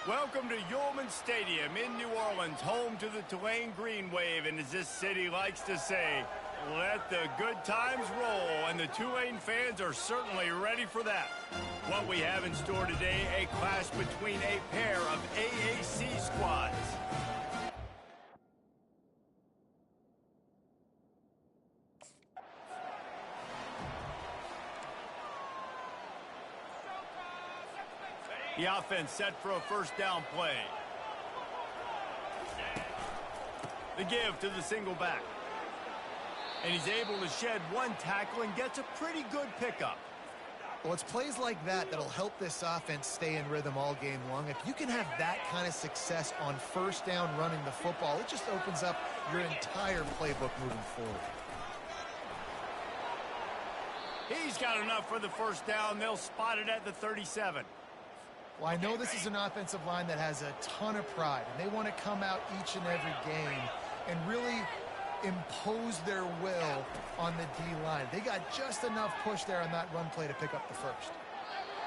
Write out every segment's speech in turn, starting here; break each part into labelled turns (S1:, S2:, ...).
S1: Welcome to Yulman Stadium in New Orleans, home to the Tulane Green Wave, and as this city likes to say, let the good times roll, and the Tulane fans are certainly ready for that. What we have in store today, a clash between a pair of AAC squads. The offense set for a first down play. The give to the single back. And he's able to shed one tackle and gets a pretty good pickup.
S2: Well, it's plays like that that'll help this offense stay in rhythm all game long. If you can have that kind of success on first down running the football, it just opens up your entire playbook moving forward.
S1: He's got enough for the first down. They'll spot it at the 37.
S2: Well, I know this is an offensive line that has a ton of pride, and they want to come out each and every game and really impose their will on the D-line. They got just enough push there on that run play to pick up the first.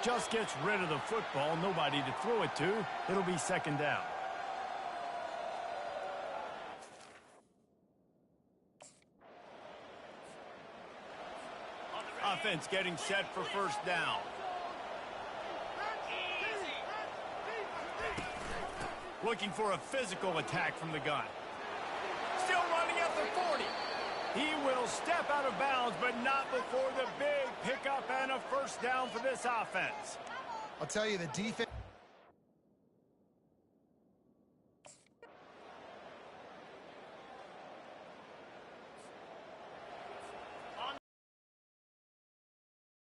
S1: Just gets rid of the football, nobody to throw it to. It'll be second down. Offense getting set for first down. Looking for a physical attack from the gun. Still running at the 40. He will step out of bounds, but not before the big pickup and a first down for this offense.
S2: I'll tell you, the defense...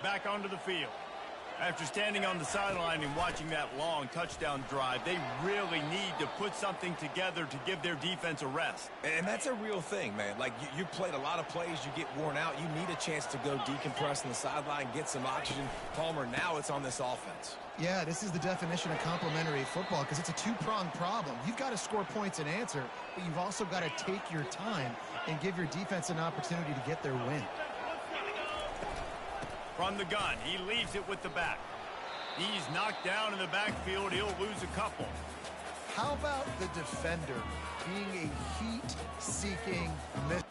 S1: Back onto the field. After standing on the sideline and watching that long touchdown drive, they really need to put something together to give their defense a rest.
S3: And that's a real thing, man. Like, you played a lot of plays, you get worn out, you need a chance to go decompress on the sideline, get some oxygen. Palmer, now it's on this offense.
S2: Yeah, this is the definition of complementary football because it's a two-pronged problem. You've got to score points and answer, but you've also got to take your time and give your defense an opportunity to get their win.
S1: From the gun, he leaves it with the back. He's knocked down in the backfield. He'll lose a couple.
S2: How about the defender being a heat-seeking miss?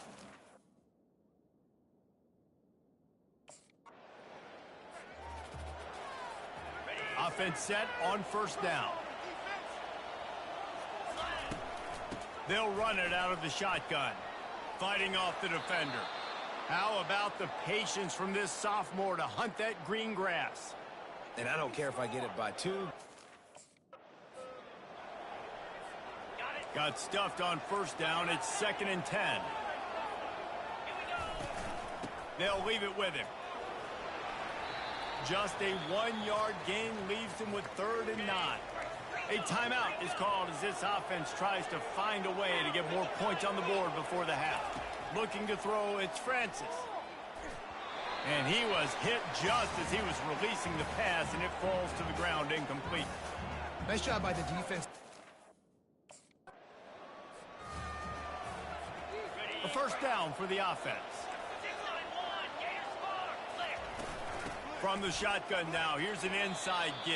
S1: Offense set on first down. They'll run it out of the shotgun, fighting off the defender. How about the patience from this sophomore to hunt that green grass?
S3: And I don't care if I get it by 2.
S1: Got stuffed on first down. It's 2nd and 10. They'll leave it with him. Just a 1-yard gain leaves him with 3rd and 9. A timeout is called as this offense tries to find a way to get more points on the board before the half. Looking to throw, it's Francis. And he was hit just as he was releasing the pass, and it falls to the ground incomplete.
S2: Nice job by the defense.
S1: A first down for the offense. From the shotgun now, here's an inside give.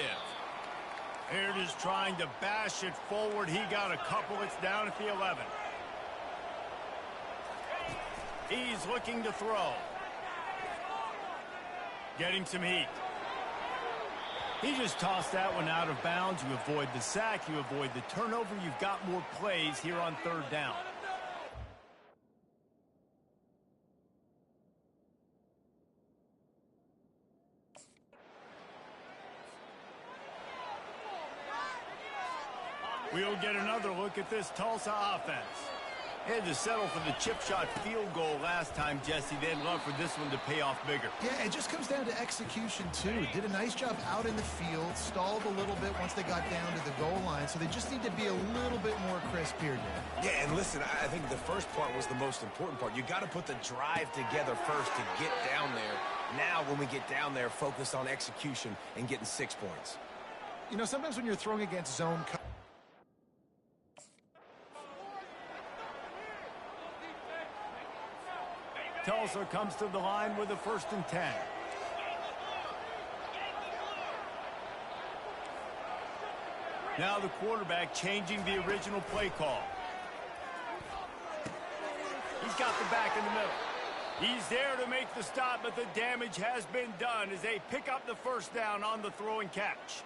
S1: Here it is trying to bash it forward. He got a couple. It's down at the 11. He's looking to throw. Getting some heat. He just tossed that one out of bounds. You avoid the sack. You avoid the turnover. You've got more plays here on 3rd down. We'll get another look at this Tulsa offense. Had to settle for the chip shot field goal last time, Jesse. They'd love for this one to pay off bigger.
S2: Yeah, it just comes down to execution, too. Did a nice job out in the field, stalled a little bit once they got down to the goal line, so they just need to be a little bit more crisp here, Dan.
S3: Yeah, and listen, I think the first part was the most important part. You got to put the drive together first to get down there. Now, when we get down there, focus on execution and getting 6 points.
S2: You know, sometimes when you're throwing against zone coverage,
S1: Tulsa comes to the line with a 1st and 10. Now the quarterback changing the original play call. He's got the back in the middle. He's there to make the stop, but the damage has been done as they pick up the first down on the throw and catch.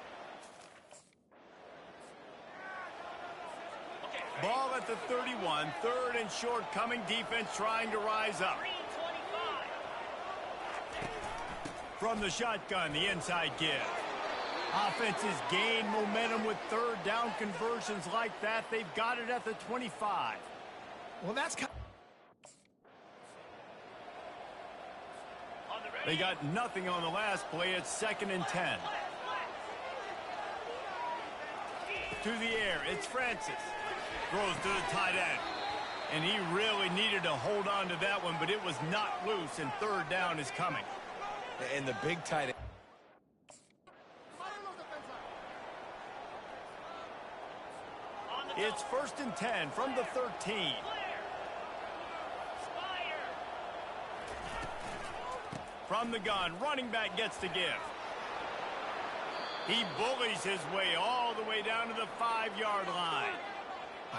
S1: Ball at the 31, third and short coming, defense trying to rise up. From the shotgun, the inside give. Offenses gain momentum with third down conversions like that. They've got it at the 25.
S2: Well, that's
S1: They got nothing on the last play. It's 2nd and 10. To the air, it's Francis. Throws to the tight end. And he really needed to hold on to that one, but it was not loose, and third down is coming.
S3: And the big tight end.
S1: It's 1st and 10 from the 13. From the gun, running back gets to give. He bullies his way all the way down to the 5-yard line.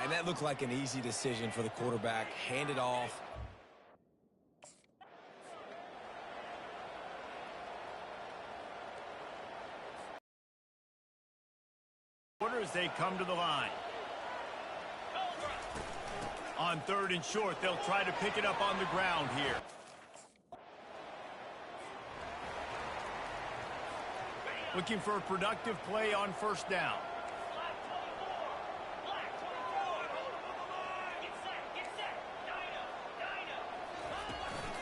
S3: And that looked like an easy decision for the quarterback. Hand it off.
S1: As they come to the line. On 3rd and short, they'll try to pick it up on the ground here. Looking for a productive play on 1st down.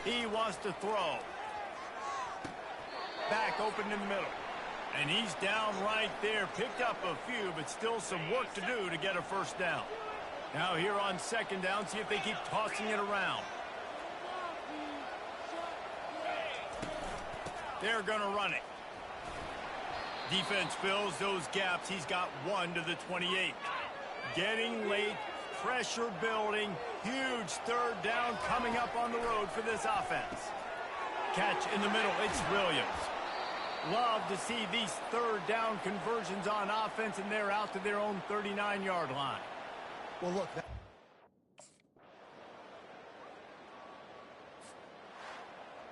S1: He wants to throw. Back open in the middle. And he's down right there. Picked up a few, but still some work to do to get a 1st down. Now here on 2nd down, see if they keep tossing it around. They're going to run it. Defense fills those gaps. He's got 1 to the 28. Getting late, pressure building. Huge 3rd down coming up on the road for this offense. Catch in the middle. It's Williams. Love to see these 3rd down conversions on offense, and they're out to their own 39-yard line.
S2: well, look.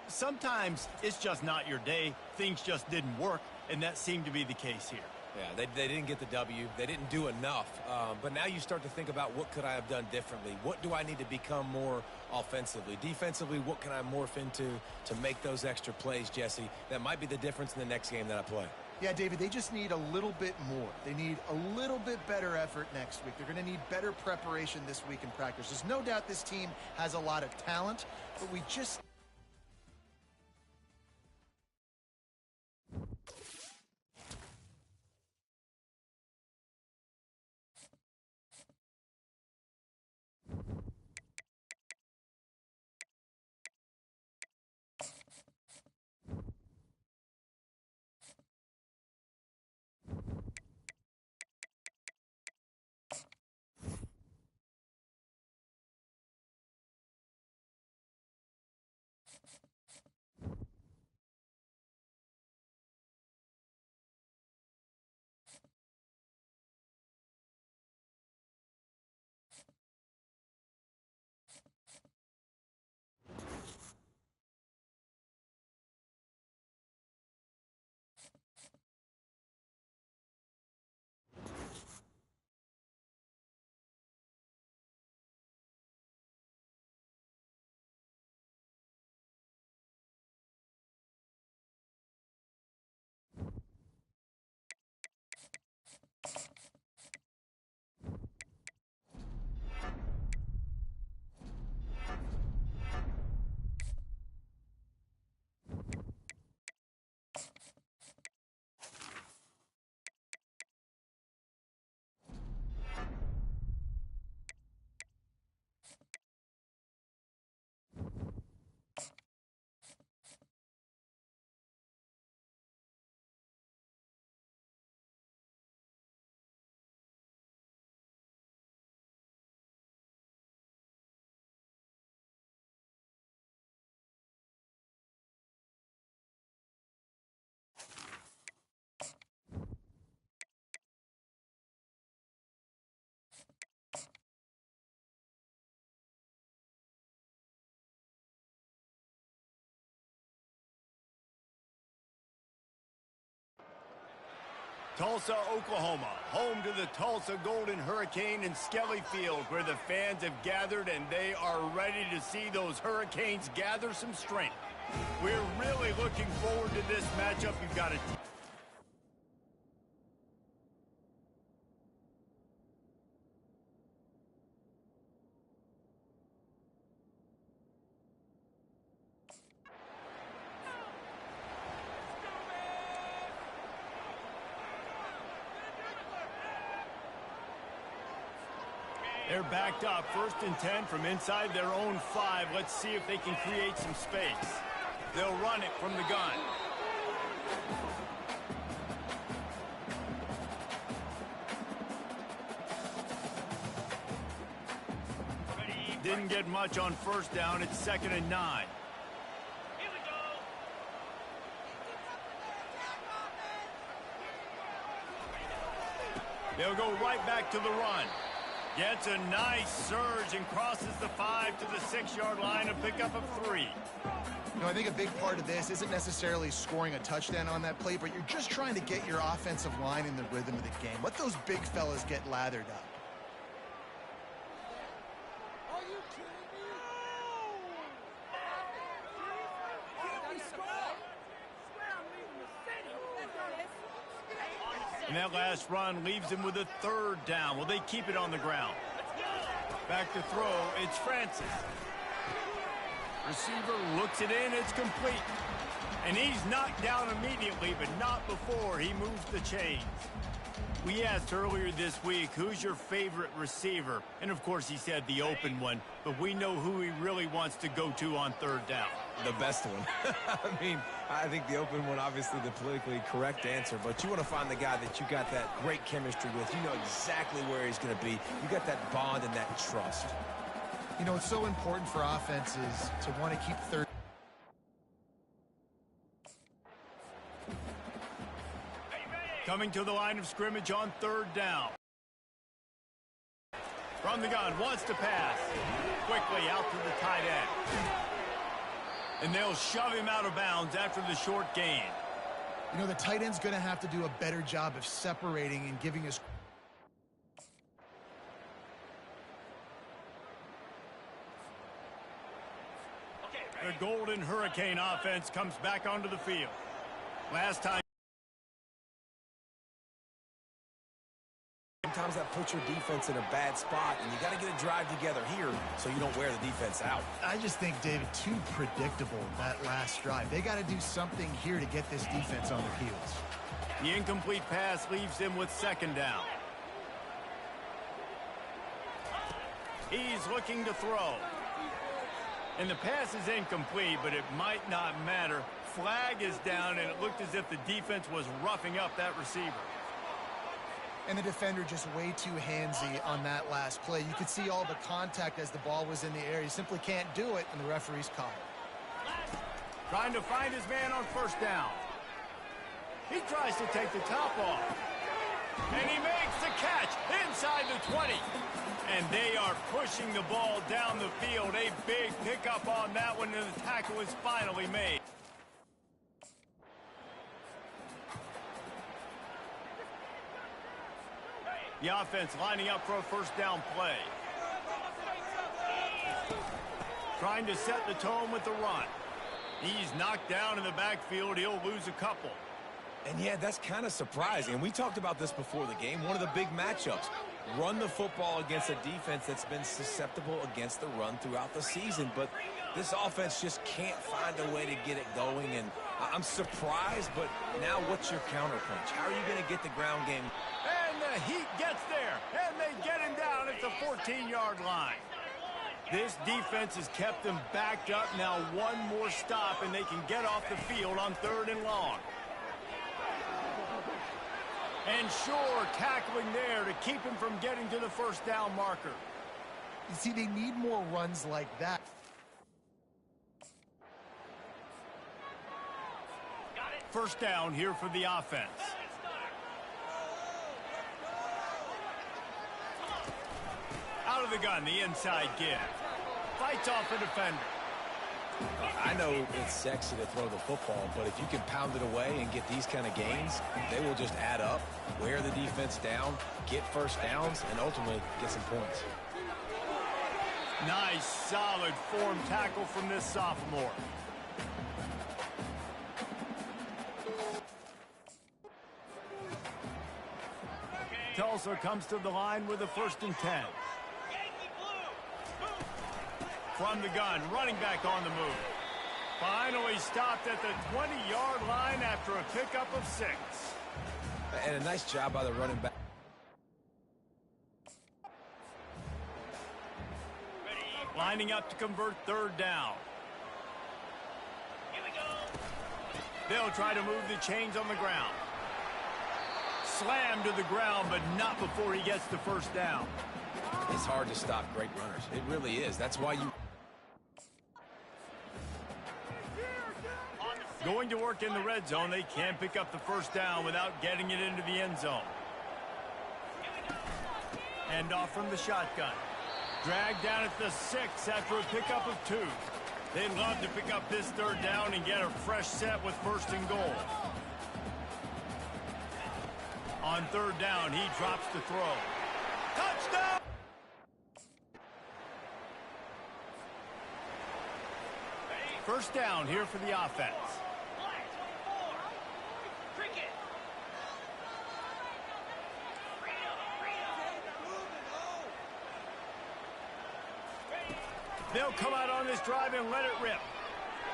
S1: Sometimes it's just not your day. Things just didn't work, and that seemed to be the case here.
S3: Yeah, they didn't get the W. They didn't do enough. But now you start to think about, what could I have done differently? What do I need to become more offensively? Defensively, what can I morph into to make those extra plays, Jesse? That might be the difference in the next game that I play.
S2: Yeah, David, they just need a little bit more. They need a little bit better effort next week. They're going to need better preparation this week in practice. There's no doubt this team has a lot of talent, but we just
S1: Tulsa, Oklahoma, home to the Tulsa Golden Hurricane in Skelly Field, where the fans have gathered and they are ready to see those Hurricanes gather some strength. We're really looking forward to this matchup. You've got to... They're backed up, 1st and 10 from inside their own 5. Let's see if they can create some space. They'll run it from the gun. Didn't get much on 1st down. It's 2nd and 9. They'll go right back to the run. Gets a nice surge and crosses the 5 to the 6-yard line, a pickup of 3.
S2: You know, I think a big part of this isn't necessarily scoring a touchdown on that play, but you're just trying to get your offensive line in the rhythm of the game. Let those big fellas get lathered up.
S4: Are you kidding me?
S1: And that last run leaves him with a 3rd down. Will they keep it on the ground? Back to throw, it's Francis. Receiver looks it in, it's complete. And he's knocked down immediately, but not before he moves the chains. We asked earlier this week, who's your favorite receiver? And of course he said the open one, but we know who he really wants to go to on 3rd down.
S3: The best one. I mean, I think the open one, obviously the politically correct answer, but you want to find the guy that you got that great chemistry with. You know exactly where he's going to be. You got that bond and that trust.
S2: You know, it's so important for offenses to want to keep 3rd.
S1: Coming to the line of scrimmage on 3rd down. From the gun, wants to pass. Quickly out to the tight end. And they'll shove him out of bounds after the short gain.
S2: You know, the tight end's going to have to do a better job of separating and giving us...
S1: The Golden Hurricane offense comes back onto the field. Last time...
S3: Sometimes that puts your defense in a bad spot, and you got to get a drive together here so you don't wear the defense out.
S2: I just think, David, too predictable that last drive. They got to do something here to get this defense on their heels.
S1: The incomplete pass leaves him with 2nd down. He's looking to throw. And the pass is incomplete, but it might not matter. Flag is down, and it looked as if the defense was roughing up that receiver.
S2: And the defender just way too handsy on that last play. You could see all the contact as the ball was in the air. You simply can't do it, and the referee's caught it.
S1: Trying to find his man on 1st down. He tries to take the top off. And he makes the catch inside the 20. And they are pushing the ball down the field. A big pickup on that one, and the tackle is finally made. The offense lining up for a 1st down play. Trying to set the tone with the run. He's knocked down in the backfield. He'll lose a couple.
S3: And yeah, that's kind of surprising. And we talked about this before the game. One of the big matchups. Run the football against a defense that's been susceptible against the run throughout the season. But this offense just can't find a way to get it going. And I'm surprised, but now what's your counterpunch? How are you going to get the ground game?
S1: And the Heat gets there, and they get him down at the 14-yard line. This defense has kept them backed up. Now one more stop, and they can get off the field on 3rd and long. And sure, tackling there to keep him from getting to the 1st down marker.
S2: You see, they need more runs like that.
S1: First down here for the offense. Out of the gun, the inside give. Fights off a defender.
S3: I know it's sexy to throw the football, but if you can pound it away and get these kind of gains, they will just add up, wear the defense down, get first downs, and ultimately get some points.
S1: Nice, solid form tackle from this sophomore. Tulsa comes to the line with a 1st and 10. From the gun, running back on the move. Finally stopped at the 20-yard line after a pickup of 6.
S3: And a nice job by the running back.
S1: Lining up to convert 3rd down. They'll try to move the chains on the ground. Slammed to the ground, but not before he gets the 1st down.
S3: It's hard to stop great runners. It really is. That's why you...
S1: Going to work in the red zone, they can't pick up the 1st down without getting it into the end zone. Hand off from the shotgun. Dragged down at the 6 after a pickup of 2. They'd love to pick up this 3rd down and get a fresh set with 1st and goal. On 3rd down, he drops to throw. Touchdown! First down here for the offense. They'll come out on this drive and let it rip.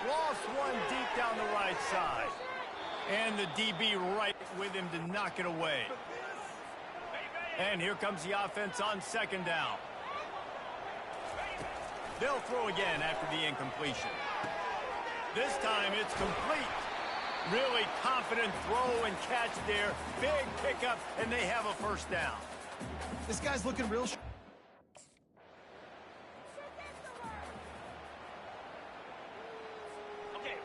S1: Lost one deep down the right side. And the DB right with him to knock it away. And here comes the offense on 2nd down. They'll throw again after the incompletion. This time it's complete. Really confident throw and catch there. Big pickup, and they have a 1st down.
S2: This guy's looking real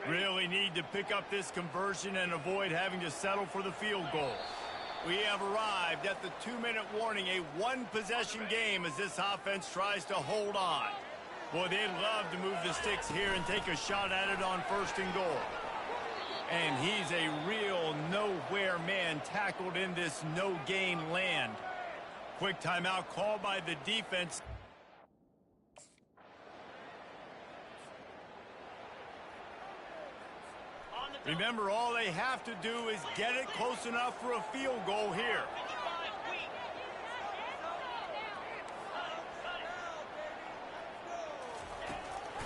S1: Really need to pick up this conversion and avoid having to settle for the field goal. We have arrived at the 2-minute warning, a 1-possession game as this offense tries to hold on. Boy, they'd love to move the sticks here and take a shot at it on 1st and goal. And he's a real nowhere man tackled in this no-gain land. Quick timeout called by the defense. Remember, all they have to do is get it close enough for a field goal here.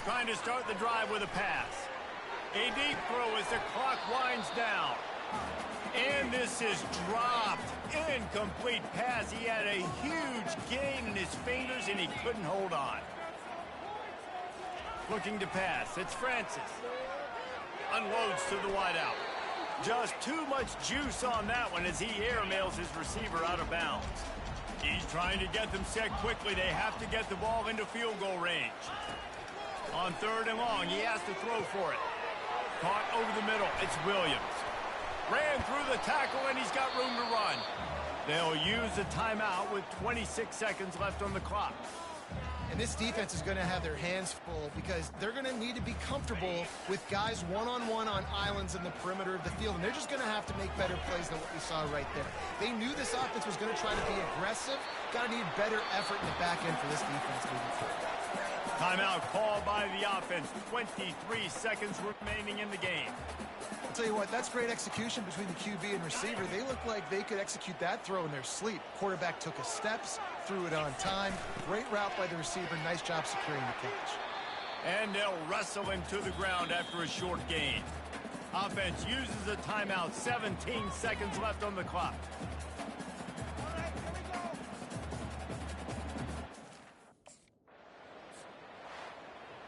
S1: Trying to start the drive with a pass. A deep throw as the clock winds down. And this is dropped. Incomplete pass. He had a huge gain in his fingers and he couldn't hold on. Looking to pass. It's Francis. Unloads to the wideout. Just too much juice on that one as he airmails his receiver out of bounds. He's trying to get them set quickly. They have to get the ball into field goal range. On 3rd and long, he has to throw for it. Caught over the middle. It's Williams. Ran through the tackle, and he's got room to run. They'll use a timeout with 26 seconds left on the clock.
S2: And this defense is going to have their hands full because they're going to need to be comfortable with guys one-on-one on islands in the perimeter of the field. And they're just going to have to make better plays than what we saw right there. They knew this offense was going to try to be aggressive. Got to need better effort in the back end for this defense moving forward.
S1: Timeout called by the offense. 23 seconds remaining in the game.
S2: I'll tell you what, that's great execution between the QB and receiver. They look like they could execute that throw in their sleep. Quarterback took his steps, threw it on time. Great route by the receiver. Nice job securing the catch.
S1: And they'll wrestle him to the ground after a short gain. Offense uses a timeout. 17 seconds left on the clock.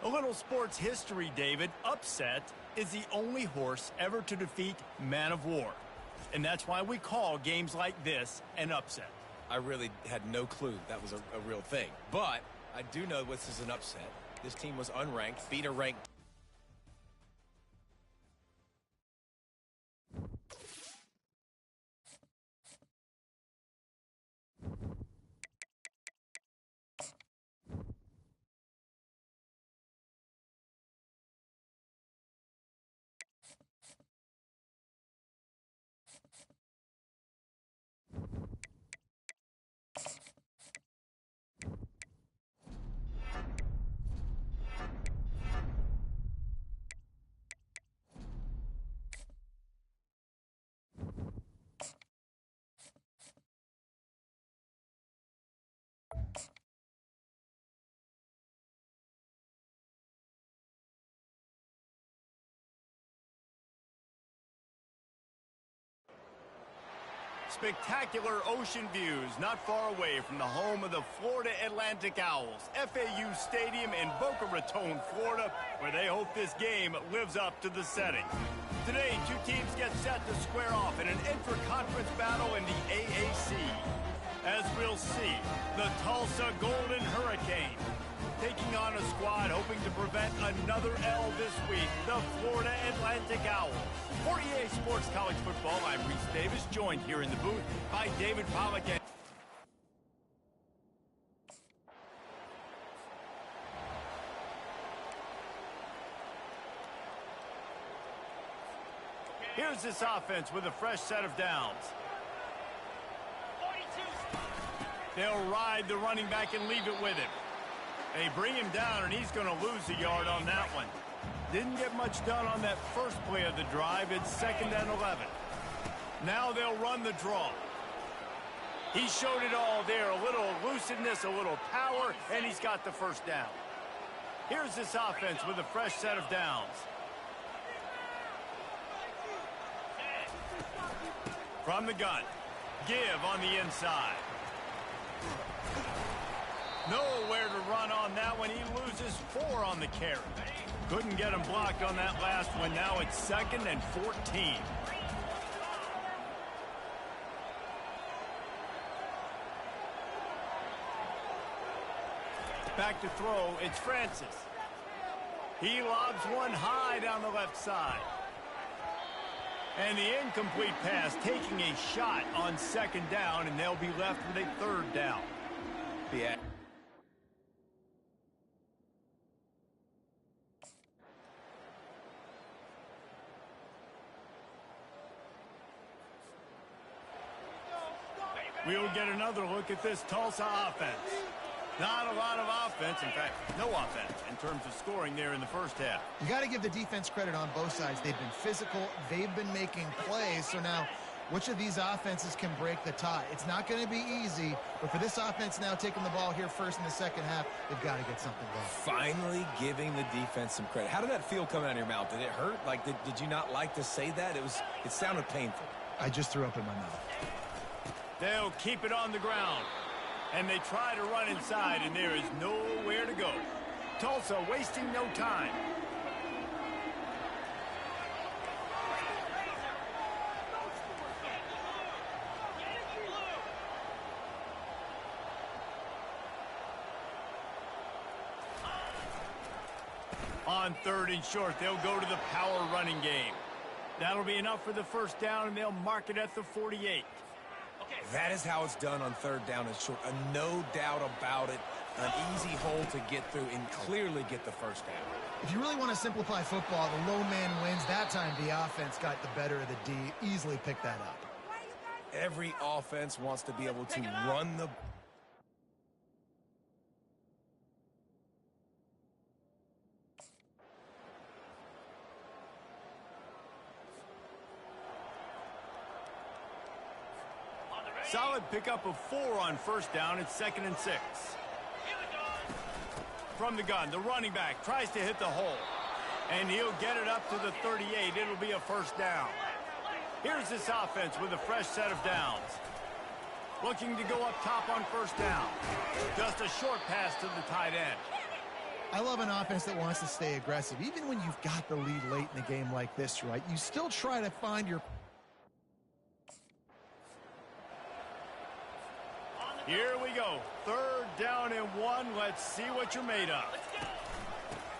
S1: A little sports history, David. Upset is the only horse ever to defeat Man of War. And that's why we call games like this an upset.
S3: I really had no clue that was a real thing. But I do know this is an upset. This team was unranked, beat a ranked
S1: Spectacular ocean views not far away from the home of the Florida Atlantic Owls, FAU Stadium in Boca Raton, Florida, where they hope this game lives up to the setting. Today, two teams get set to square off in an intra-conference battle in the AAC. As we'll see, the Tulsa Golden Hurricane taking on a squad hoping to prevent another L this week, the Florida Atlantic Owls. For EA Sports College Football, I'm Reese Davis, joined here in the booth by David Pollack. Here's this offense with a fresh set of downs. They'll ride the running back and leave it with him. They bring him down, and he's going to lose a yard on that one. Didn't get much done on that first play of the drive. It's 2nd and 11. Now they'll run the draw. He showed it all there. A little elusiveness, a little power, and he's got the first down. Here's this offense with a fresh set of downs. From the gun. Give on the inside. Nowhere to run on that one. He loses 4 on the carry. Couldn't get him blocked on that last one. Now it's 2nd and 14. Back to throw. It's Francis. He lobs one high down the left side. And the incomplete pass taking a shot on 2nd down, and they'll be left with a 3rd down. Yeah. We'll get another look at this Tulsa offense. Not a lot of offense, in fact, no offense in terms of scoring there in the first half.
S2: You got to give the defense credit on both sides. They've been physical. They've been making plays. So now, which of these offenses can break the tie? It's not going to be easy, but for this offense now taking the ball here first in the second half, they've got to get something going.
S3: Finally giving the defense some credit. How did that feel coming out of your mouth? Did it hurt? Like, did you not like to say that? It sounded painful.
S2: I just threw up in my mouth.
S1: They'll keep it on the ground. And they try to run inside, and there is nowhere to go. Tulsa wasting no time. On 3rd and short, they'll go to the power running game. That'll be enough for the first down, and they'll mark it at the 48.
S3: That is how it's done on 3rd down and short. No doubt about it. An easy hole to get through and clearly get the first down.
S2: If you really want to simplify football, the low man wins. That time the offense got the better of the D. Easily picked that up.
S3: Every offense wants to be able to run the...
S1: Solid pickup of 4 on 1st down. It's 2nd and 6. From the gun, the running back tries to hit the hole. And he'll get it up to the 38. It'll be a 1st down. Here's this offense with a fresh set of downs. Looking to go up top on 1st down. Just a short pass to the tight end.
S2: I love an offense that wants to stay aggressive. Even when you've got the lead late in a game like this, right? You still try to find your...
S1: Here we go. 3rd down and 1. Let's see what you're made of.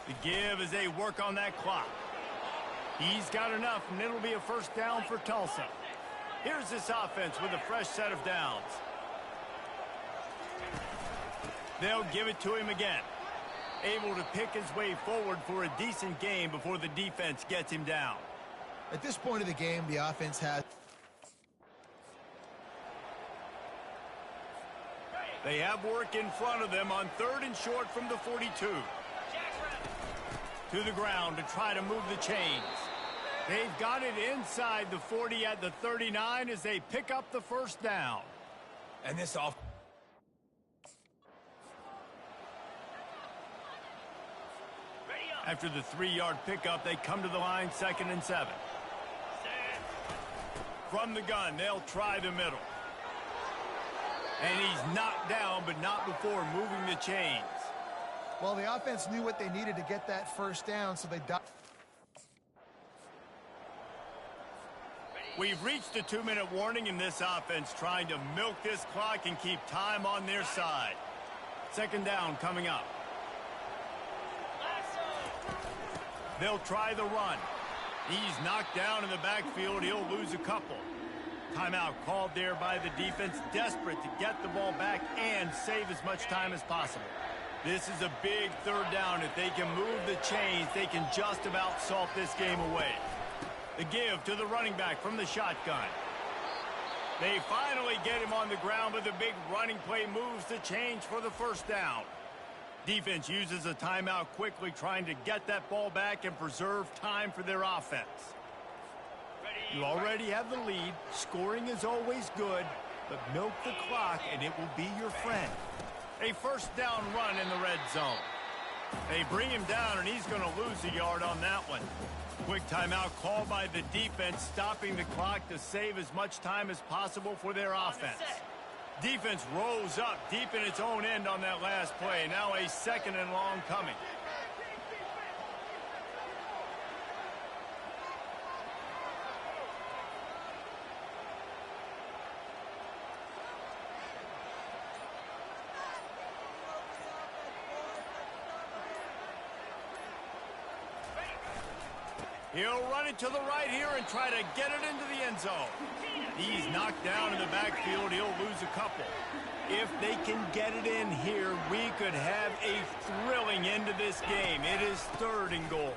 S1: The give as they work on that clock. He's got enough, and it'll be a 1st down for Tulsa. Here's this offense with a fresh set of downs. They'll give it to him again. Able to pick his way forward for a decent game before the defense gets him down.
S2: At this point of the game, the offense has...
S1: They have work in front of them on 3rd and short from the 42. To the ground to try to move the chains. They've got it inside the 40 at the 39 as they pick up the 1st down.
S3: And this off...
S1: After the 3-yard pickup, they come to the line, 2nd and 7. From the gun, they'll try the middle. And he's knocked down, but not before moving the chains.
S2: Well, the offense knew what they needed to get that first down, so they...
S1: We've reached the 2-minute warning in this offense, trying to milk this clock and keep time on their side. Second down coming up. They'll try the run. He's knocked down in the backfield. He'll lose a couple. Timeout called there by the defense, desperate to get the ball back and save as much time as possible. This is a big third down. If they can move the chains, they can just about salt this game away. The give to the running back from the shotgun. They finally get him on the ground, but the big running play moves the chains for the first down. Defense uses a timeout quickly, trying to get that ball back and preserve time for their offense. You already have the lead. Scoring is always good, but milk the clock and it will be your friend. A first down run in the red zone. They bring him down, and he's going to lose a yard on that one. Quick timeout called by the defense, stopping the clock to save as much time as possible for their offense. Defense rolls up deep in its own end on that last play. Now a second and long coming. He'll run it to the right here and try to get it into the end zone. He's knocked down in the backfield. He'll lose a couple. If they can get it in here, we could have a thrilling end to this game. It is third and goal.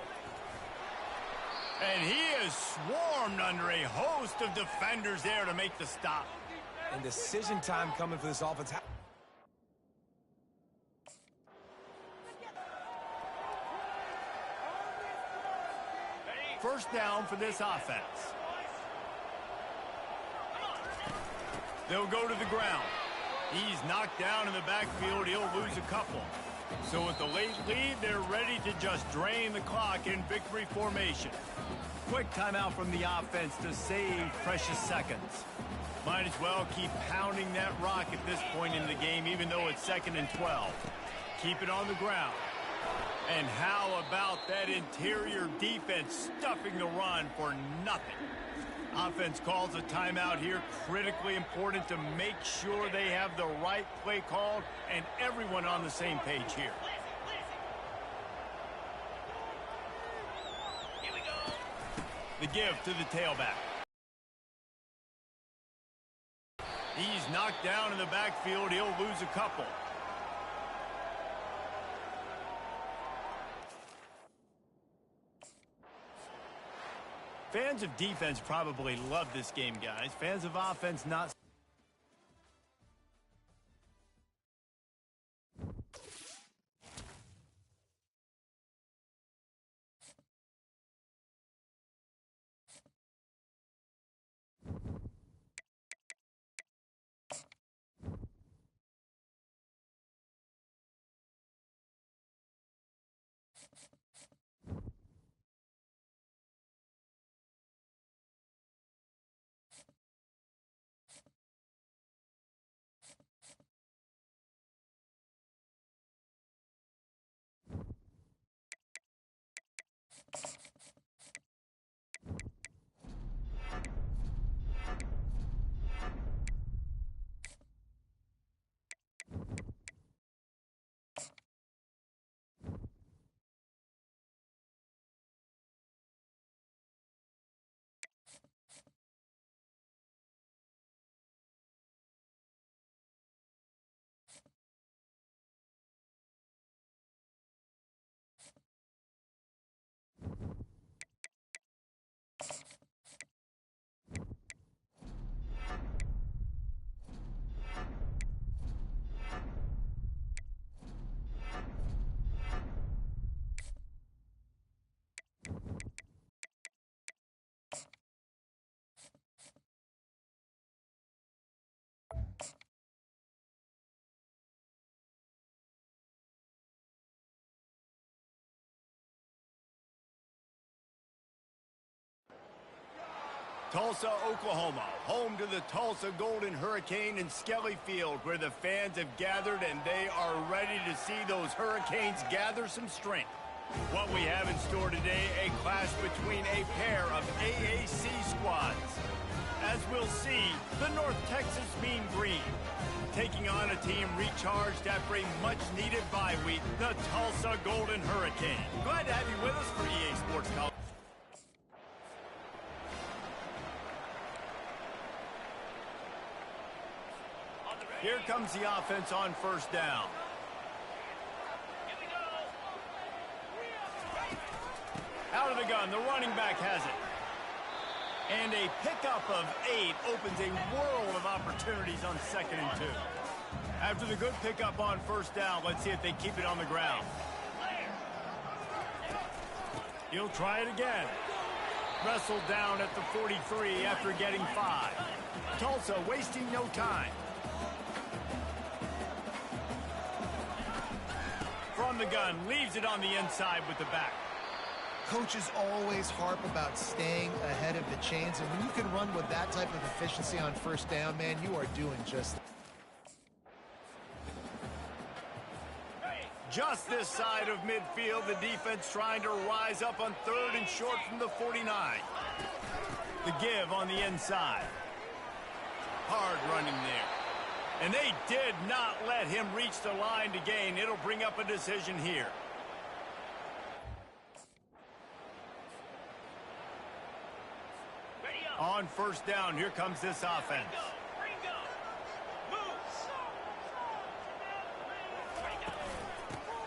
S1: And he is swarmed under a host of defenders there to make the stop.
S3: And decision time coming for this offense.
S1: First down for this offense. They'll go to the ground. He's knocked down in the backfield. He'll lose a couple. So with the late lead, they're ready to just drain the clock in victory formation. Quick timeout from the offense to save precious seconds. Might as well keep pounding that rock at this point in the game, even though it's 2nd and 12. Keep it on the ground. And how about that interior defense stuffing the run for nothing? Offense calls a timeout here. Critically important to make sure they have the right play called and everyone on the same page here. The give to the tailback. He's knocked down in the backfield. He'll lose a couple. Fans of defense probably love this game, guys. Fans of offense, not Tulsa, Oklahoma, home to the Tulsa Golden Hurricane in Skelly Field, where the fans have gathered and they are ready to see those Hurricanes gather some strength. What we have in store today, a clash between a pair of AAC squads. As we'll see, the North Texas Mean Green taking on a team recharged after a much-needed bye week, the Tulsa Golden Hurricane. Glad to have you with us for EA Sports College. Here comes the offense on first down. Out of the gun, the running back has it. And a pickup of 8 opens a world of opportunities on 2nd and 2. After the good pickup on first down, let's see if they keep it on the ground. He'll try it again. Wrestled down at the 43 after getting 5. Tulsa wasting no time. From the gun, leaves it on the inside with the back.
S2: Coaches always harp about staying ahead of the chains, and when you can run with that type of efficiency on first down, man, you are doing just that.
S1: Just this side of midfield, the defense trying to rise up on 3rd and short from the 49. The give on the inside. Hard running there. And they did not let him reach the line to gain. It'll bring up a decision here. On first down, here comes this offense.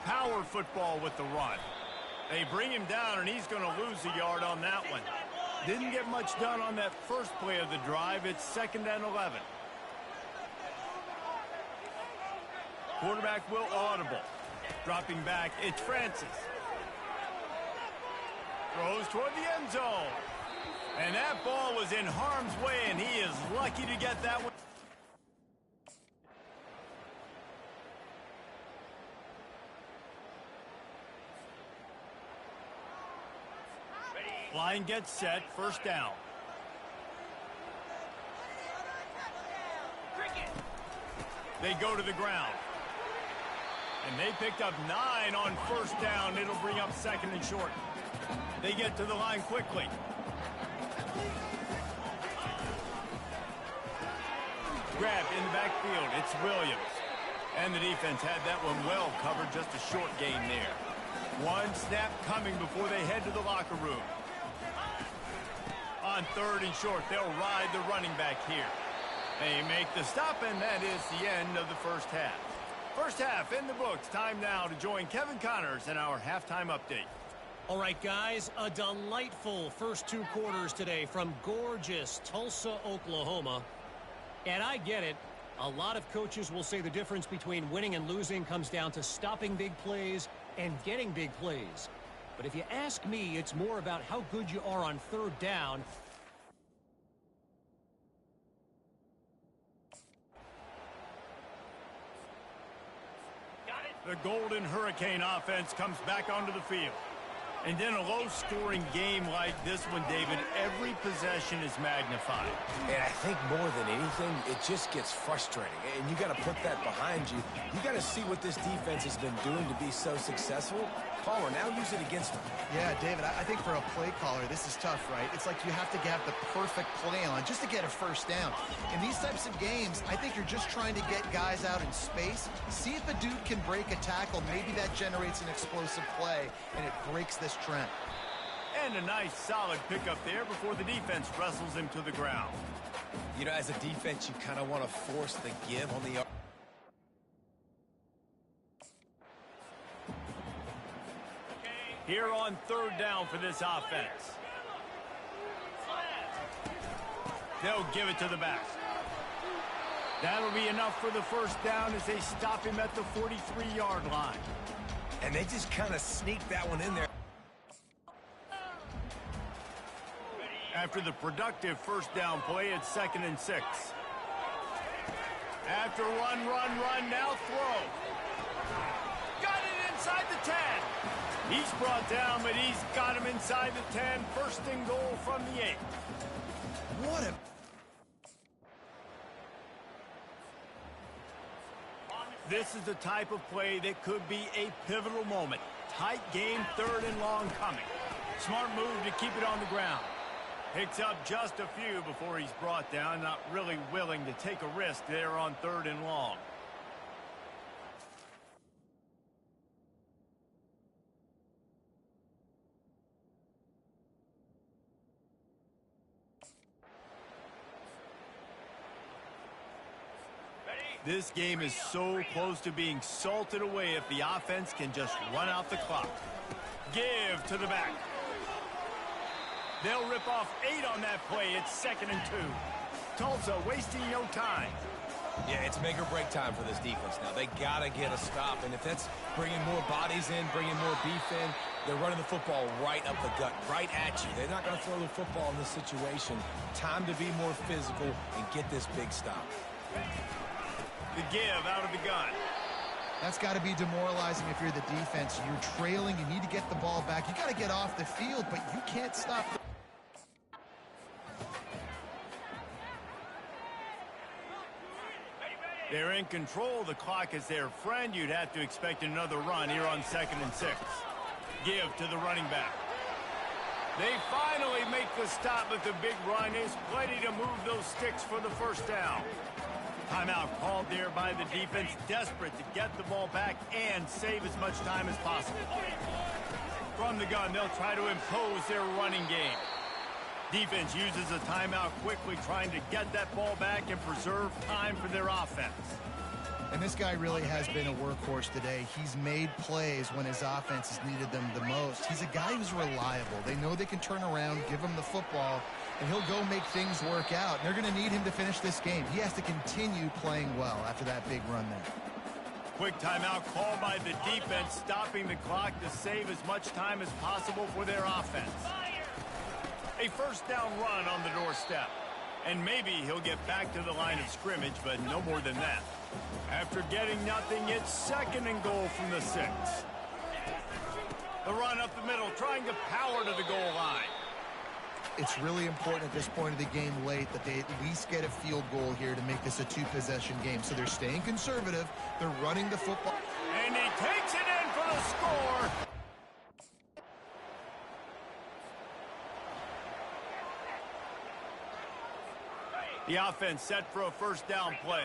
S1: Power football with the run. They bring him down, and he's going to lose a yard on that one. Didn't get much done on that first play of the drive. It's 2nd and 11. Quarterback will audible. Dropping back, it's Francis. Throws toward the end zone. And that ball was in harm's way, and he is lucky to get that one. Line gets set, first down. They go to the ground. And they picked up 9 on first down. It'll bring up 2nd and short. They get to the line quickly. Grabbed in the backfield. It's Williams. And the defense had that one well covered. Just a short gain there. One snap coming before they head to the locker room. On 3rd and short, they'll ride the running back here. They make the stop, and that is the end of the first half. First half in the books. Time now to join Kevin Connors in our halftime update.
S5: All right, guys, a delightful first 2 quarters today from gorgeous Tulsa, Oklahoma. And I get it. A lot of coaches will say the difference between winning and losing comes down to stopping big plays and getting big plays. But if you ask me, it's more about how good you are on 3rd down.
S1: The Golden Hurricane offense comes back onto the field. And in a low-scoring game like this one, David, every possession is magnified.
S3: And I think more than anything, it just gets frustrating. And you got to put that behind you. You got to see what this defense has been doing to be so successful. Palmer, now use it against them.
S2: Yeah, David, I think for a play caller, this is tough, right? It's like you have to have the perfect play on just to get a first down. In these types of games, I think you're just trying to get guys out in space, see if a dude can break a tackle. Maybe that generates an explosive play, and it breaks this trend.
S1: And a nice, solid pickup there before the defense wrestles him to the ground.
S3: You know, as a defense, you kind of want to force the give on the...
S1: Here on 3rd down for this offense. They'll give it to the back. That'll be enough for the first down as they stop him at the 43-yard line.
S3: And they just kind of sneak that one in there.
S1: After the productive first down play, it's 2nd and 6. After run, now throw. Got it inside the 10. He's brought down, but he's got him inside the 10. First and goal from the 8.
S2: What a...
S1: This is the type of play that could be a pivotal moment. Tight game, 3rd and long coming. Smart move to keep it on the ground. Picks up just a few before he's brought down. Not really willing to take a risk there on 3rd and long. This game is so close to being salted away if the offense can just run out the clock. Give to the back. They'll rip off 8 on that play. It's 2nd and 2. Tulsa wasting no time.
S3: Yeah, it's make or break time for this defense now. They got to get a stop, and if that's bringing more bodies in, bringing more beef in, they're running the football right up the gut, right at you. They're not going to throw the football in this situation. Time to be more physical and get this big stop.
S1: The give out of the gun.
S2: That's got to be demoralizing if you're the defense. You're trailing. You need to get the ball back. You got to get off the field, but you can't stop.
S1: They're in control. The clock is their friend. You'd have to expect another run here on 2nd and 6. Give to the running back. They finally make the stop, but the big run is plenty to move those sticks for the 1st down. Timeout called there by the defense, desperate to get the ball back and save as much time as possible. From the gun, they'll try to impose their running game. Defense uses a timeout quickly, trying to get that ball back and preserve time for their offense.
S2: And this guy really has been a workhorse today. He's made plays when his offense has needed them the most. He's a guy who's reliable. They know they can turn around, give him the football, and he'll go make things work out. They're going to need him to finish this game. He has to continue playing well after that big run there.
S1: Quick timeout called by the defense, stopping the clock to save as much time as possible for their offense. A 1st down run on the doorstep. And maybe he'll get back to the line of scrimmage, but no more than that. After getting nothing, it's 2nd and goal from the 6. The run up the middle, trying to power to the goal line.
S2: It's really important at this point of the game late that they at least get a field goal here to make this a 2-possession game. So they're staying conservative. They're running the football.
S1: And he takes it in for the score. The offense set for a 1st down play.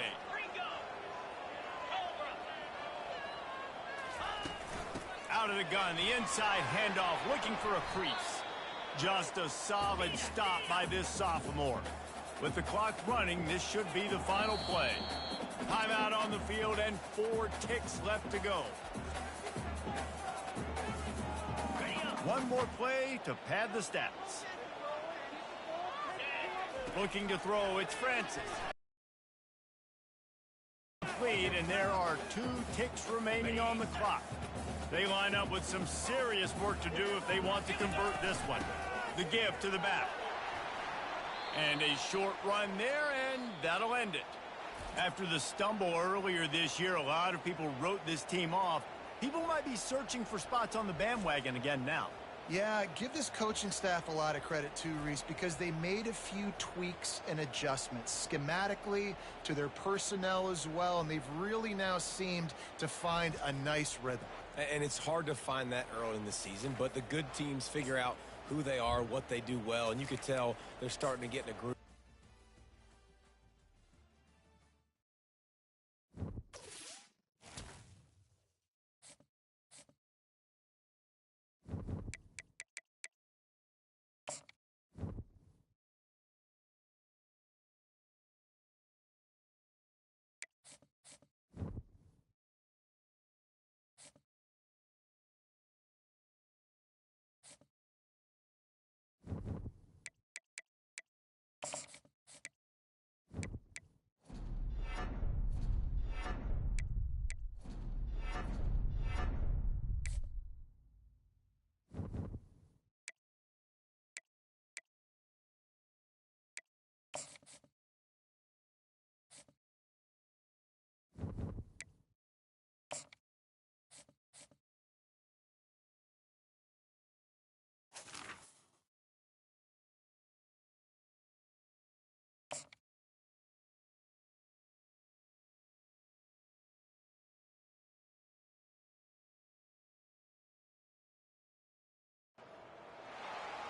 S1: Out of the gun, the inside handoff, looking for a crease. Just a solid stop by this sophomore. With the clock running, this should be the final play. Timeout on the field and 4 ticks left to go. One more play to pad the stats. Looking to throw, it's Francis. Complete, and there are 2 ticks remaining on the clock. They line up with some serious work to do if they want to convert this one. The give to the back. And a short run there, and that'll end it. After the stumble earlier this year, a lot of people wrote this team off. People might be searching for spots on the bandwagon again now.
S2: Yeah, give this coaching staff a lot of credit too, Reese, because they made a few tweaks and adjustments schematically to their personnel as well, and they've really now seemed to find a nice rhythm.
S3: And it's hard to find that early in the season, but the good teams figure out who they are, what they do well, and you could tell they're starting to get in a groove.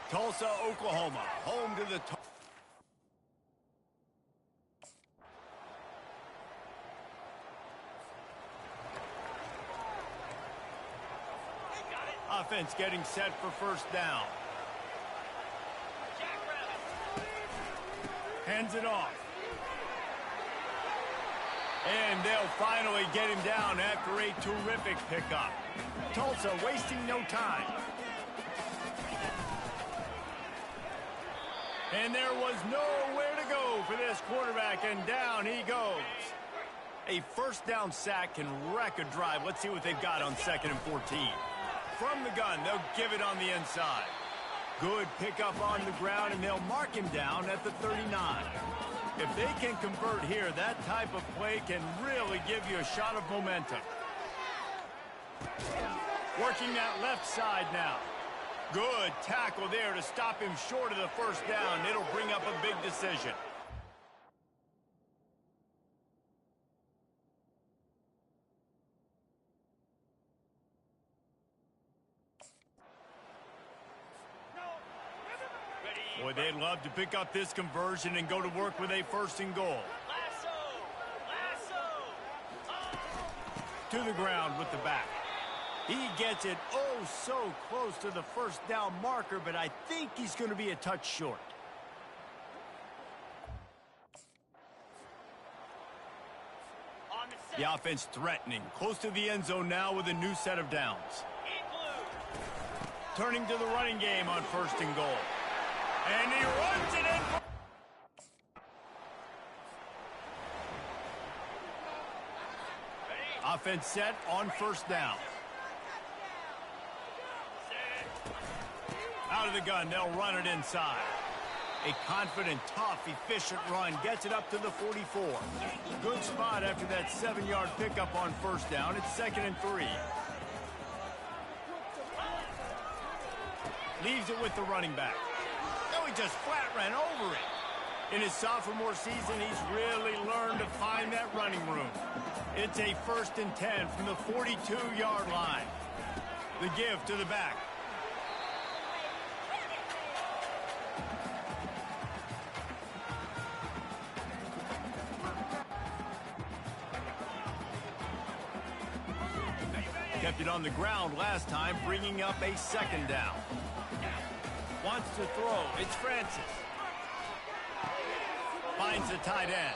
S1: Tulsa, Oklahoma, home to the... Offense getting set for first down. Hands it off. And they'll finally get him down after a terrific pickup. Tulsa wasting no time. And there was nowhere to go for this quarterback, and down he goes. A first down sack can wreck a drive. Let's see what they've got on 2nd and 14. From the gun, they'll give it on the inside. Good pickup on the ground, and they'll mark him down at the 39. If they can convert here, that type of play can really give you a shot of momentum. Working that left side now. Good tackle there to stop him short of the first down. It'll bring up a big decision. Boy, they'd love to pick up this conversion and go to work with a 1st and goal. To the ground with the back. He gets it oh so close to the first down marker, but I think he's going to be a touch short. The offense threatening, close to the end zone now with a new set of downs. Turning to the running game on 1st and goal. And he runs it in. Offense set on 1st down. Out of the gun, they'll run it inside. A confident, tough, efficient run gets it up to the 44. Good spot after that 7-yard pickup on 1st down. It's 2nd and 3. Leaves it with the running back. No, he just flat ran over it. In his sophomore season, he's really learned to find that running room. It's a 1st and 10 from the 42-yard line. The give to the back. Kept it on the ground last time, bringing up a 2nd down. Wants to throw. It's Francis. Finds the tight end.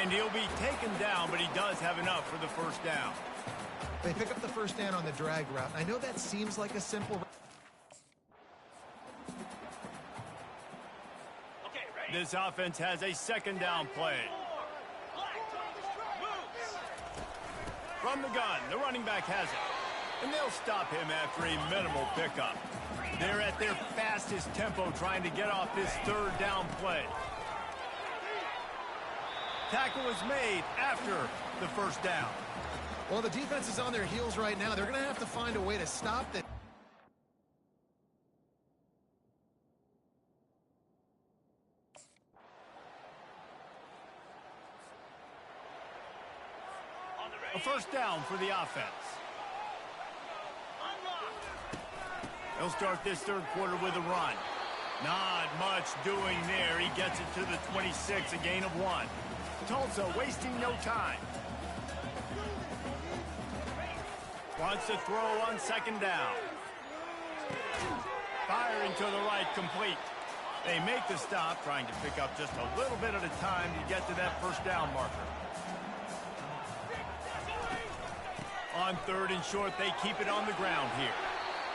S1: And he'll be taken down, but he does have enough for the 1st down.
S2: They pick up the 1st down on the drag route. I know that seems like a simple...
S1: This offense has a 2nd down play. From the gun, the running back has it. And they'll stop him after a minimal pickup. They're at their fastest tempo trying to get off this 3rd down play. Tackle is made after the 1st down.
S2: Well, the defense is on their heels right now. They're going to have to find a way to stop this.
S1: A 1st down for the offense. He'll start this 3rd quarter with a run. Not much doing there. He gets it to the 26, a gain of 1. Tulsa wasting no time. Wants to throw on 2nd down. Firing to the right, complete. They make the stop, trying to pick up just a little bit at a time to get to that 1st down marker. On 3rd and short, they keep it on the ground here.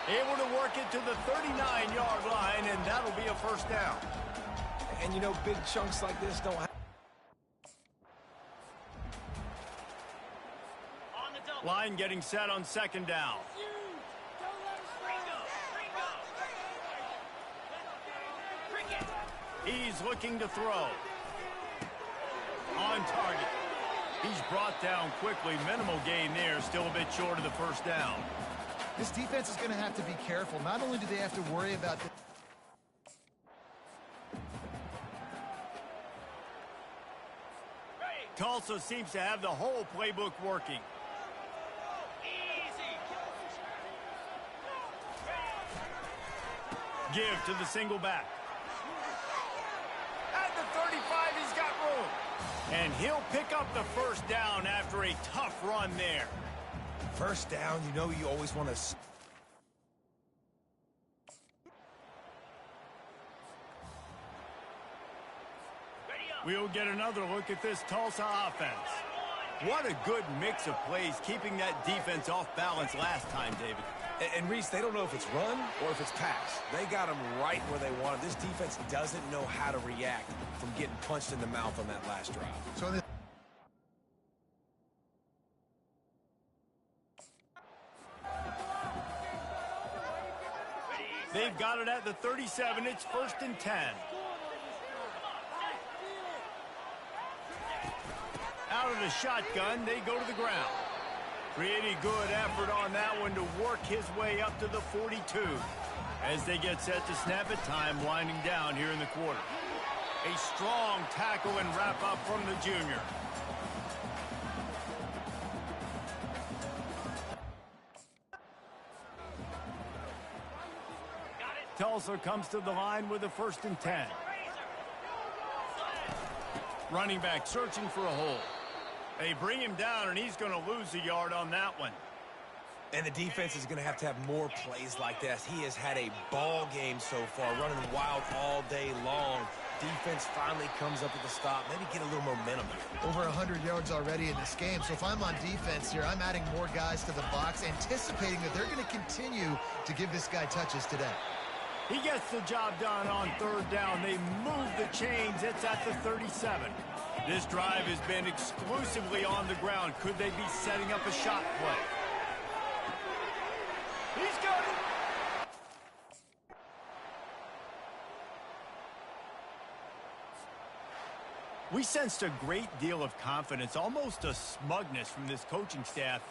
S1: Able to work it to the 39-yard line, and that'll be a 1st down.
S3: And, you know, big chunks like this don't happen.
S1: Line getting set on 2nd down. He's looking to throw. On target. He's brought down quickly. Minimal gain there. Still a bit short of the 1st down.
S2: This defense is going to have to be careful. Not only do they have to worry about the...
S1: Tulsa seems to have the whole playbook working. give to the single back. At the 35, he's got room. And he'll pick up the first down after a tough run there.
S3: First down, you know you always want to...
S1: We'll get another look at this Tulsa offense. What a good mix of plays, keeping that defense off balance last time, David.
S3: And Reese, they don't know if it's run or if it's pass. They got them right where they want them. This defense doesn't know how to react from getting punched in the mouth on that last drive.
S2: So
S1: they've got it at the 37. It's 1st and 10. Out of the shotgun, they go to the ground. Pretty good effort on that one to work his way up to the 42. As they get set to snap it, time winding down here in the quarter. A strong tackle and wrap up from the junior. Tulsa comes to the line with a 1st and 10. Running back searching for a hole. They bring him down, and he's going to lose a yard on that one.
S3: And the defense is going to have more plays like this. He has had a ball game so far, running wild all day long. Defense finally comes up with a stop, maybe get a little momentum.
S2: over 100 yards already in this game. So if I'm on defense here, I'm adding more guys to the box, anticipating that they're going to continue to give this guy touches today.
S1: He gets the job done on 3rd down. They move the chains. It's at the 37. This drive has been exclusively on the ground. Could they be setting up a shot play? He's got it. We sensed a great deal of confidence, almost a smugness from this coaching staff.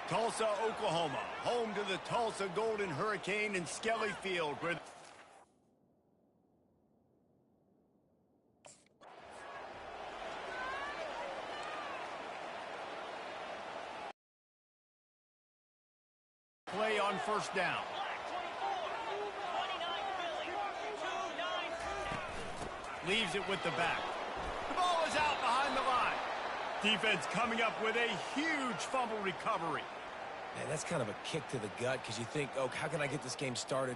S1: Tulsa, Oklahoma, home to the Tulsa Golden Hurricane in Skelly Field, where play on 1st down. Leaves it with the back. The ball is out behind the line. Defense coming up with a huge fumble recovery.
S3: And that's kind of a kick to the gut because you think, oh, how can I get this game started?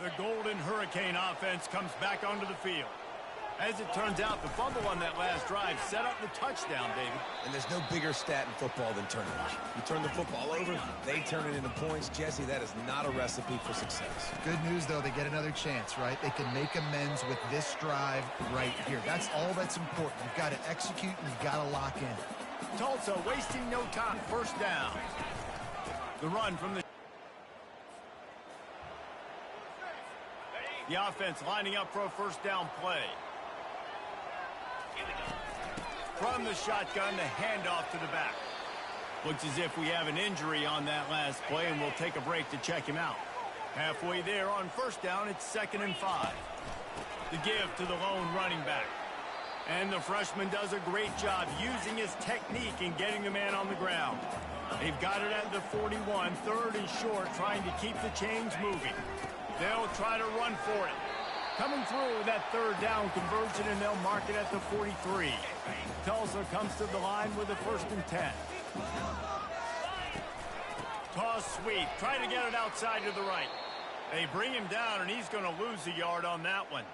S1: The Golden Hurricane offense comes back onto the field. As it turns out, the fumble on that last drive set up the touchdown, David.
S3: And there's no bigger stat in football than turnovers. You turn the football over, they turn it into points. Jesse, that is not a recipe for success.
S2: Good news, though, they get another chance, right? They can make amends with this drive right here. That's all that's important. You've got to execute and you've got to lock in.
S1: Tulsa wasting no time. First down. The run from the offense lining up for a first down play. From the shotgun, the handoff to the back. Looks as if we have an injury on that last play, and we'll take a break to check him out. Halfway there on first down, it's 2nd and 5. The give to the lone running back. And the freshman does a great job using his technique and getting the man on the ground. They've got it at the 41, 3rd and short, trying to keep the chains moving. They'll try to run for it. Coming through with that 3rd down conversion, and they'll mark it at the 43. Tulsa comes to the line with a 1st and 10. Toss sweep, trying to get it outside to the right. They bring him down, and he's going to lose a yard on that one.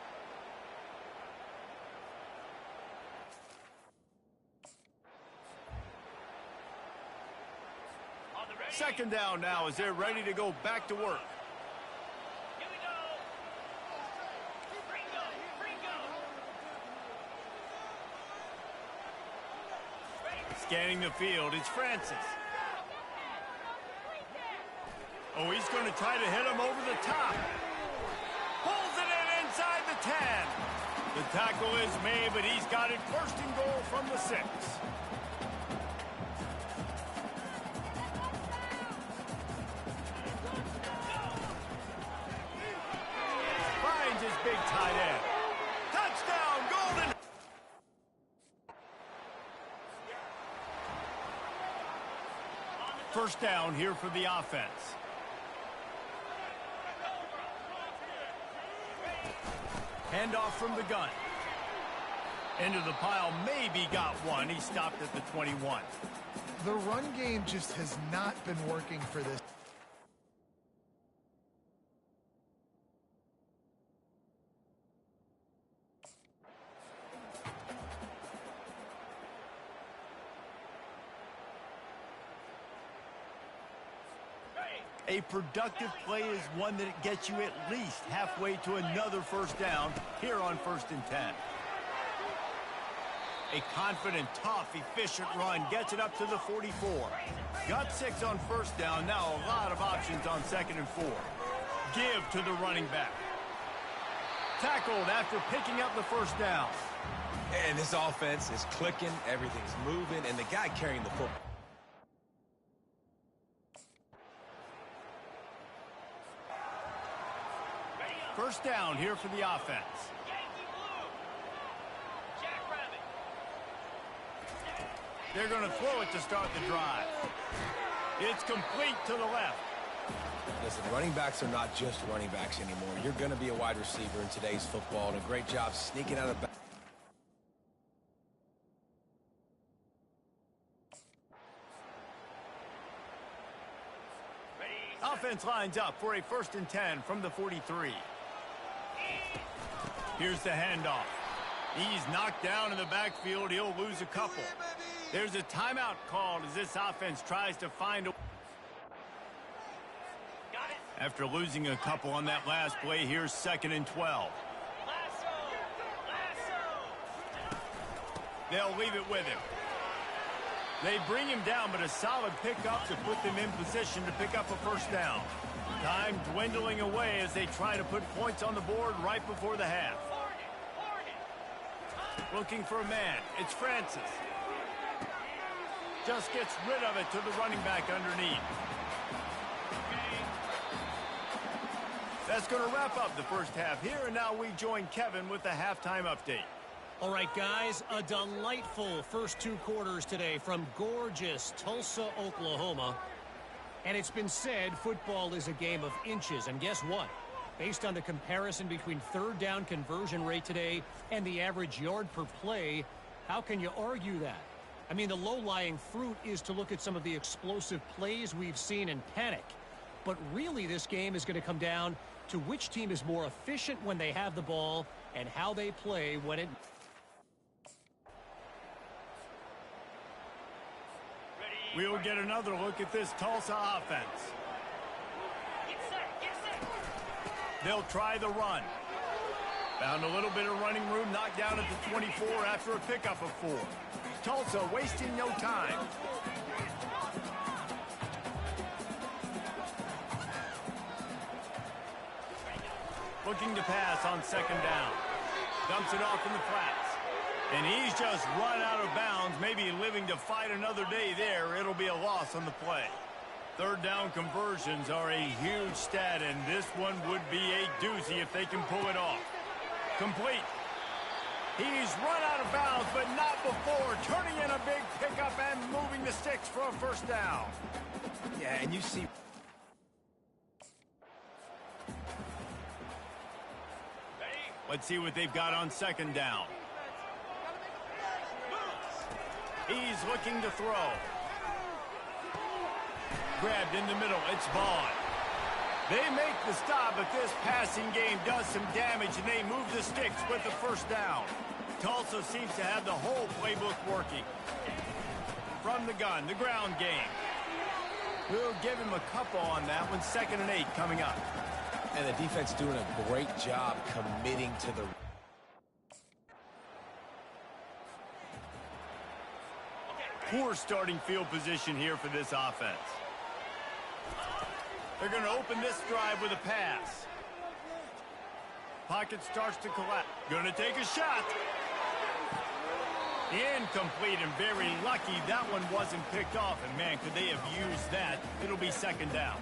S1: Second down now as they're ready to go back to work. Scanning the field, it's Francis. Oh, he's going to try to hit him over the top. Pulls it in inside the 10. The tackle is made, but he's got it 1st and goal from the 6. Finds his big tight end. Touchdown, Golden. First down here for the offense. Handoff from the gun. Into the pile, maybe got one. He stopped at the 21.
S2: The run game just has not been working for this.
S1: A productive play is one that gets you at least halfway to another first down here on 1st and 10. A confident, tough, efficient run gets it up to the 44. Got 6 on first down. Now a lot of options on 2nd and 4. Give to the running back. Tackled after picking up the first down.
S3: And this offense is clicking. Everything's moving. And the guy carrying the football.
S1: First down here for the offense. They're going to throw it to start the drive. It's complete to the left.
S3: Listen, running backs are not just running backs anymore. You're going to be a wide receiver in today's football, and a great job sneaking out of the back.
S1: Offense lines up for a 1st and 10 from the 43. Here's the handoff. He's knocked down in the backfield. He'll lose a couple. There's a timeout called as this offense tries to find a... After losing a couple on that last play, here's 2nd and 12. They'll leave it with him. They bring him down, but a solid pickup to put them in position to pick up a first down. Time dwindling away as they try to put points on the board right before the half. Looking for a man. It's Francis. Just gets rid of it to the running back underneath. That's going to wrap up the first half here, and now we join Kevin with the halftime update.
S5: All right, guys, a delightful first 2 quarters today from gorgeous Tulsa, Oklahoma. And it's been said football is a game of inches. And guess what? Based on the comparison between 3rd down conversion rate today and the average yard per play, How can you argue that? I mean, the low-lying fruit is to look at some of the explosive plays we've seen and panic. But really, this game is going to come down to which team is more efficient when they have the ball and how they play when it...
S1: We'll get another look at this Tulsa offense. They'll try the run. Found a little bit of running room, knocked down at the 24 after a pickup of 4. Tulsa wasting no time. Looking to pass on second down. Dumps it off in the flats. And he's just run out of bounds, maybe living to fight another day there. It'll be a loss on the play. Third down conversions are a huge stat, and this one would be a doozy if they can pull it off. Complete. He's run out of bounds, but not before. Turning in a big pickup and moving the sticks for a first down.
S3: Yeah, and you see...
S1: Let's see what they've got on second down. He's looking to throw. Grabbed in the middle. It's Vaughn. They make the stop, but this passing game does some damage, and they move the sticks with the first down. Tulsa seems to have the whole playbook working. From the gun, the ground game. We'll give him a couple on that one. 2nd and 8 coming up.
S3: And the defense doing a great job committing to the...
S1: Poor starting field position here for this offense. They're going to open this drive with a pass. Pocket starts to collapse. Going to take a shot. Incomplete, and very lucky that one wasn't picked off. And man, could they have used that? It'll be second down.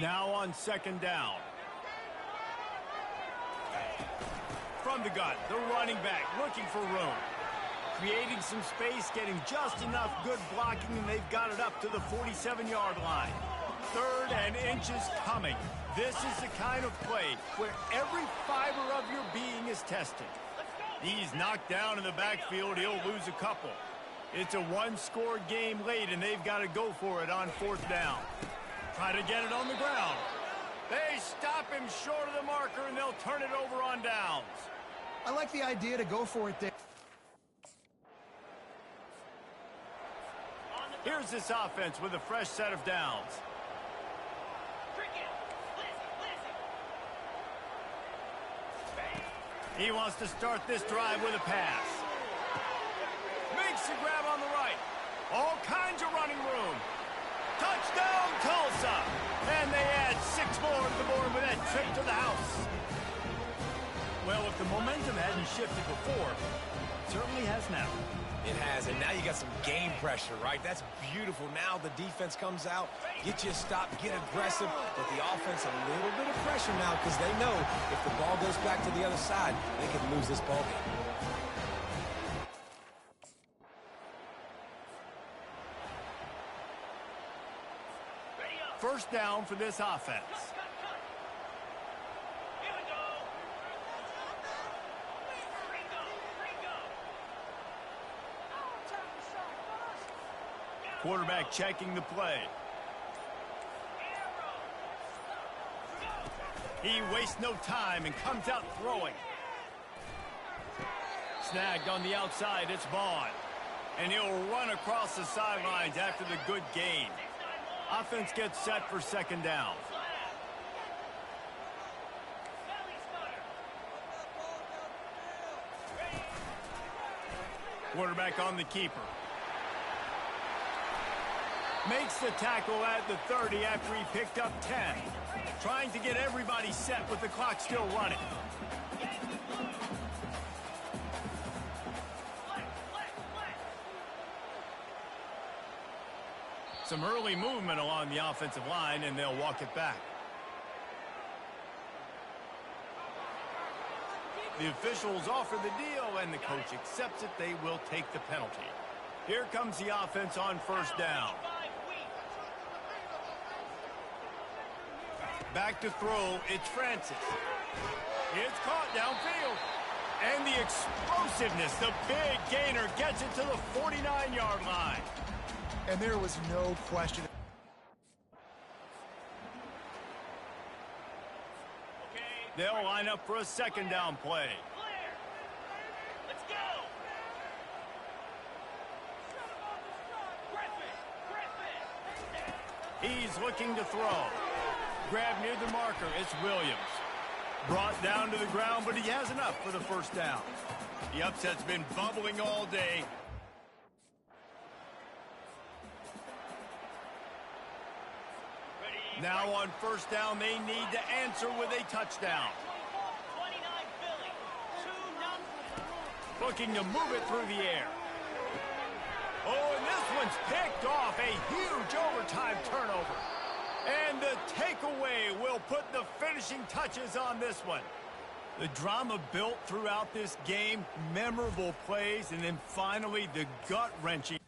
S1: Now on second down. From the gun, the running back looking for room. Creating some space, getting just enough good blocking, and they've got it up to the 47-yard line. 3rd and inches coming. This is the kind of play where every fiber of your being is tested. He's knocked down in the backfield. He'll lose a couple. It's a one-score game late, and they've got to go for it on 4th down. Try to get it on the ground. They stop him short of the marker, and they'll turn it over on downs.
S2: I like the idea to go for it there.
S1: Here's this offense with a fresh set of downs. He wants to start this drive with a pass. Makes the grab on the right. All kinds of running room. Touchdown, Tulsa! And they add 6 more to the board with that trip to the house. Well, if the momentum hadn't shifted before, it certainly has now.
S3: It has, and now you got some game pressure, right? That's beautiful. Now the defense comes out, get you a stop, get aggressive, but the offense a little bit of pressure now because they know if the ball goes back to the other side, they can lose this ball game.
S1: First down for this offense. Quarterback checking the play. He wastes no time and comes out throwing. Snagged on the outside, it's Vaughn. And he'll run across the sidelines after the good gain. Offense gets set for second down. Quarterback on the keeper. Makes the tackle at the 30 after he picked up 10. Trying to get everybody set with the clock still running. Some early movement along the offensive line, and they'll walk it back. The officials offer the deal, and the coach accepts it. They will take the penalty. Here comes the offense on first down. Back to throw, it's Francis. It's caught downfield. And the explosiveness, the big gainer gets it to the 49-yard line.
S2: And there was no question.
S1: They'll line up for a second down play.
S6: Let's go.
S1: He's looking to throw. Grab near the marker. It's Williams. Brought down to the ground, but he has enough for the first down. The upset's been bubbling all day. Now on first down, they need to answer with a touchdown.
S6: 29 Philly. 2-0.
S1: Looking to move it through the air. Oh, and this one's picked off. A huge overtime turnover. And the takeaway will put the finishing touches on this one. The drama built throughout this game, memorable plays, and then finally the gut-wrenching.